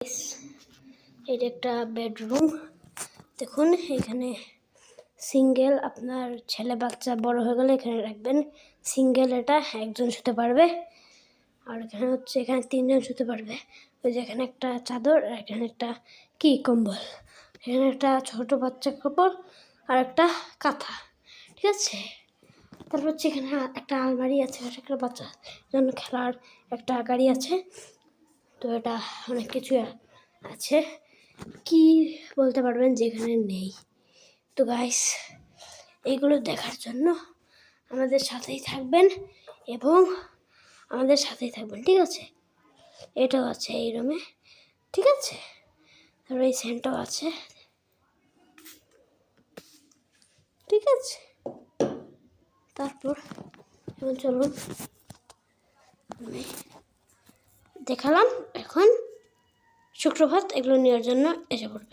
এটা একটা বেডরুম। দেখুন এখানে সিঙ্গেল, আপনার ছেলে বাচ্চা বড় হয়ে গেলে এখানে রাখবেন। সিঙ্গেল এটা একজন শুতে পারবে। আর এখানে হচ্ছে এখানে তিনজন শুতে পারবে। ওই যে এখানে একটা চাদর, আর এখানে একটা কি কম্বল, এখানে একটা ছোট বাচ্চা কাপড় আর একটা কাঁথা, ঠিক আছে। তারপর হচ্ছে এখানে একটা আলমারি আছে, একটা বাচ্চার জন্য খেলার একটা গাড়ি আছে। তো এটা অনেক কিছু আছে, কি বলতে পারবেন যে এখানে নেই। তো গাইস, এইগুলো দেখার জন্য আমাদের সাথেই থাকবেন এবং আমাদের সাথেই থাকবেন, ঠিক আছে। এটাও আছে এই রুমে, ঠিক আছে। তারপর এই সেন্টও আছে, ঠিক আছে। তারপর এখন চলুন, আমি দেখালাম। এখন শুক্রবার এগুলো নেওয়ার জন্য এসে পড়বে।